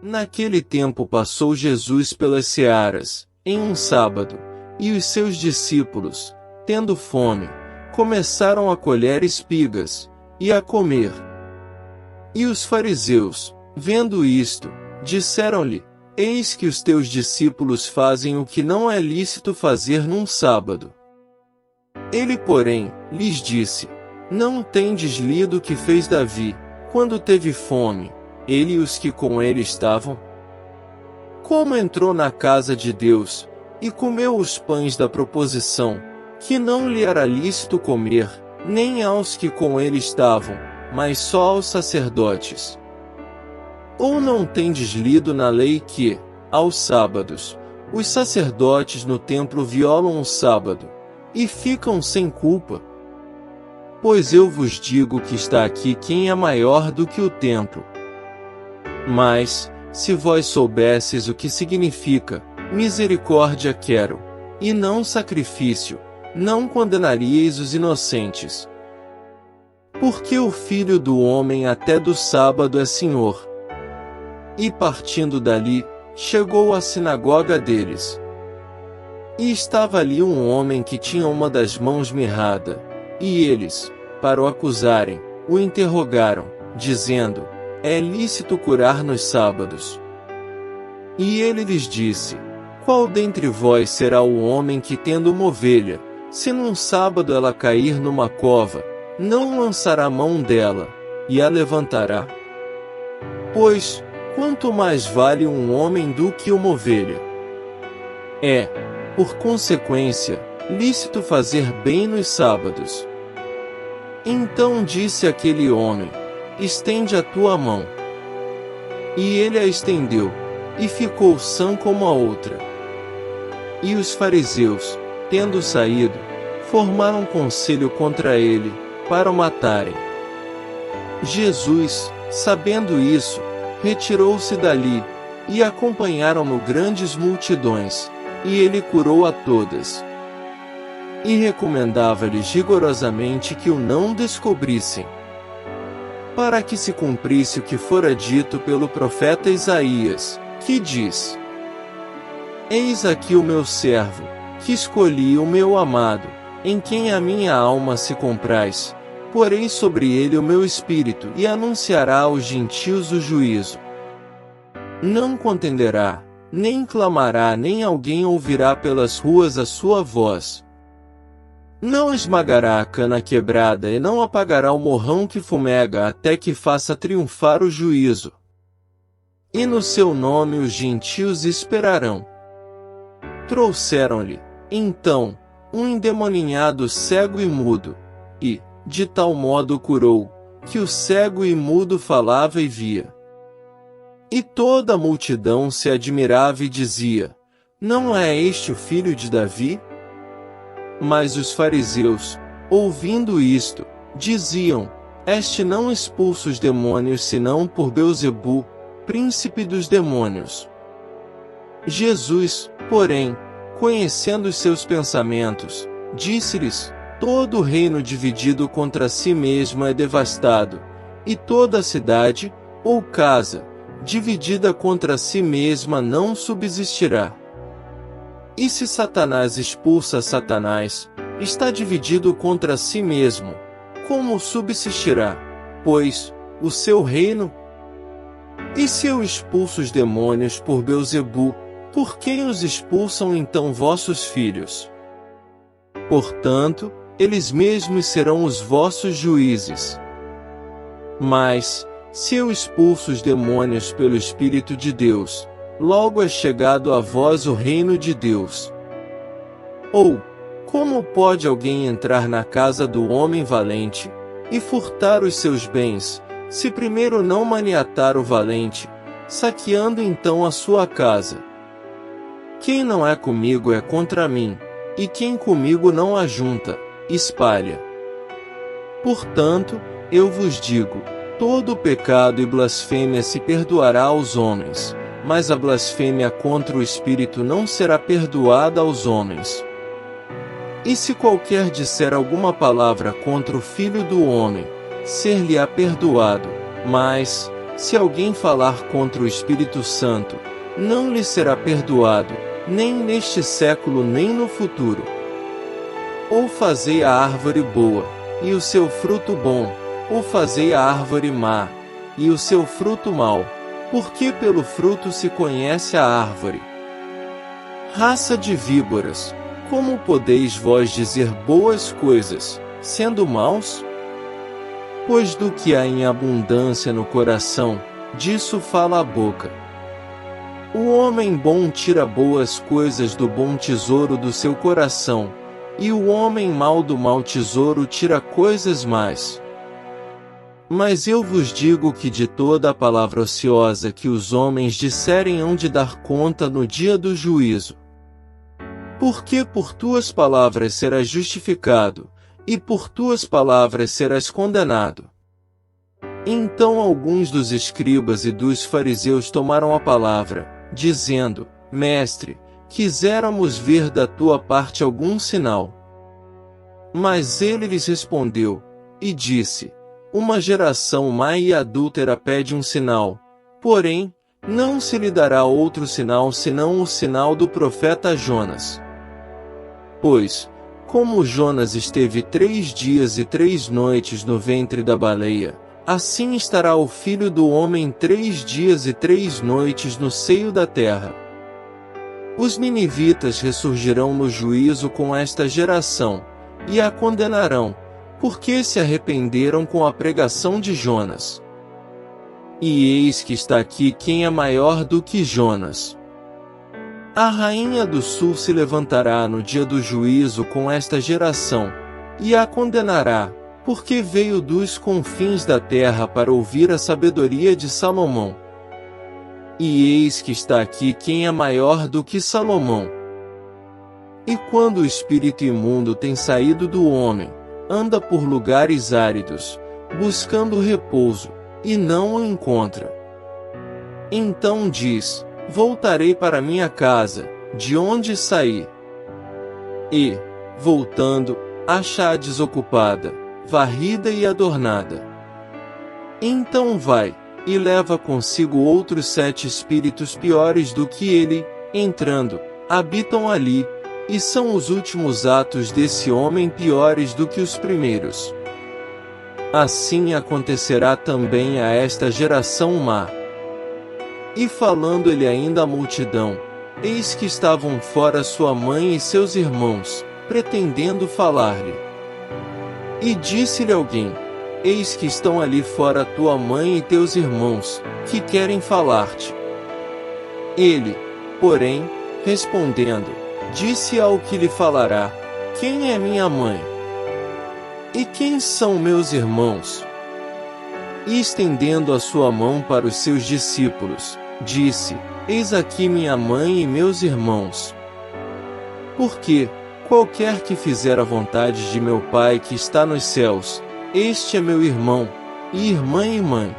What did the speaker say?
Naquele tempo passou Jesus pelas searas, em um sábado, e os seus discípulos, tendo fome, começaram a colher espigas, e a comer. E os fariseus, vendo isto, disseram-lhe: Eis que os teus discípulos fazem o que não é lícito fazer num sábado. Ele, porém, lhes disse: Não tendes lido o que fez Davi, quando teve fome, ele e os que com ele estavam? Como entrou na casa de Deus, e comeu os pães da proposição, que não lhe era lícito comer, nem aos que com ele estavam, mas só aos sacerdotes. Ou não tendes lido na lei que, aos sábados, os sacerdotes no templo violam o sábado, e ficam sem culpa? Pois eu vos digo que está aqui quem é maior do que o templo. Mas, se vós soubesseis o que significa, misericórdia quero, e não sacrifício, não condenaríeis os inocentes. Porque o Filho do Homem até do sábado é Senhor. E partindo dali, chegou à sinagoga deles. E estava ali um homem que tinha uma das mãos mirrada, e eles, para o acusarem, o interrogaram, dizendo: É lícito curar nos sábados? E ele lhes disse: Qual dentre vós será o homem que, tendo uma ovelha, se num sábado ela cair numa cova, não lançará a mão dela, e a levantará? Pois, quanto mais vale um homem do que uma ovelha? É, por consequência, lícito fazer bem nos sábados. Então disse aquele homem: Estende a tua mão. E ele a estendeu, e ficou sã como a outra. E os fariseus, tendo saído, formaram conselho contra ele, para o matarem. Jesus, sabendo isso, retirou-se dali, e acompanharam-no grandes multidões, e ele curou a todas. E recomendava-lhes rigorosamente que o não descobrissem, para que se cumprisse o que fora dito pelo profeta Isaías, que diz: Eis aqui o meu servo, que escolhi, o meu amado, em quem a minha alma se compraz, porei sobre ele o meu espírito e anunciará aos gentios o juízo. Não contenderá, nem clamará, nem alguém ouvirá pelas ruas a sua voz. Não esmagará a cana quebrada e não apagará o morrão que fumega até que faça triunfar o juízo. E no seu nome os gentios esperarão. Trouxeram-lhe, então, um endemoninhado cego e mudo, e, de tal modo o curou, que o cego e mudo falava e via. E toda a multidão se admirava e dizia: Não é este o filho de Davi? Mas os fariseus, ouvindo isto, diziam: Este não expulsa os demônios senão por Beelzebu, príncipe dos demônios. Jesus, porém, conhecendo os seus pensamentos, disse-lhes: Todo reino dividido contra si mesmo é devastado, e toda cidade, ou casa, dividida contra si mesma não subsistirá. E se Satanás expulsa Satanás, está dividido contra si mesmo, como subsistirá, pois, o seu reino? E se eu expulso os demônios por Beelzebu, por quem os expulsam então vossos filhos? Portanto, eles mesmos serão os vossos juízes. Mas, se eu expulso os demônios pelo Espírito de Deus, logo é chegado a vós o reino de Deus. Ou, como pode alguém entrar na casa do homem valente, e furtar os seus bens, se primeiro não maniatar o valente, saqueando então a sua casa? Quem não é comigo é contra mim, e quem comigo não ajunta, espalha. Portanto, eu vos digo, todo pecado e blasfêmia se perdoará aos homens, mas a blasfêmia contra o Espírito não será perdoada aos homens. E se qualquer disser alguma palavra contra o Filho do Homem, ser-lhe-á perdoado, mas, Se alguém falar contra o Espírito Santo, não lhe será perdoado, nem neste século nem no futuro. Ou fazei a árvore boa, e o seu fruto bom, ou fazei a árvore má, e o seu fruto mau, porque pelo fruto se conhece a árvore. Raça de víboras, como podeis vós dizer boas coisas, sendo maus? Pois do que há em abundância no coração, disso fala a boca. O homem bom tira boas coisas do bom tesouro do seu coração, e o homem mau do mau tesouro tira coisas más. Mas eu vos digo que de toda a palavra ociosa que os homens disserem hão de dar conta no dia do juízo. Porque por tuas palavras serás justificado, e por tuas palavras serás condenado. Então alguns dos escribas e dos fariseus tomaram a palavra, dizendo: Mestre, quiséramos ver da tua parte algum sinal. Mas ele lhes respondeu, e disse: Uma geração má e adúltera pede um sinal, porém, não se lhe dará outro sinal senão o sinal do profeta Jonas. Pois, como Jonas esteve 3 dias e 3 noites no ventre da baleia, assim estará o Filho do Homem 3 dias e 3 noites no seio da terra. Os ninivitas ressurgirão no juízo com esta geração, e a condenarão, porque se arrependeram com a pregação de Jonas. E eis que está aqui quem é maior do que Jonas. A rainha do sul se levantará no dia do juízo com esta geração, e a condenará, porque veio dos confins da terra para ouvir a sabedoria de Salomão. E eis que está aqui quem é maior do que Salomão. E quando o espírito imundo tem saído do homem, anda por lugares áridos, buscando repouso, e não o encontra. Então diz: Voltarei para minha casa, de onde saí. E, voltando, acha-a desocupada, varrida e adornada. Então vai, e leva consigo outros 7 espíritos piores do que ele, entrando, habitam ali, e são os últimos atos desse homem piores do que os primeiros. Assim acontecerá também a esta geração má. E falando ele ainda à multidão, eis que estavam fora sua mãe e seus irmãos, pretendendo falar-lhe. E disse-lhe alguém: Eis que estão ali fora tua mãe e teus irmãos, que querem falar-te. Ele, porém, respondendo, disse ao que lhe falará: Quem é minha mãe? E quem são meus irmãos? E estendendo a sua mão para os seus discípulos, disse: Eis aqui minha mãe e meus irmãos. Porque, qualquer que fizer a vontade de meu Pai que está nos céus, este é meu irmão, e irmã e mãe.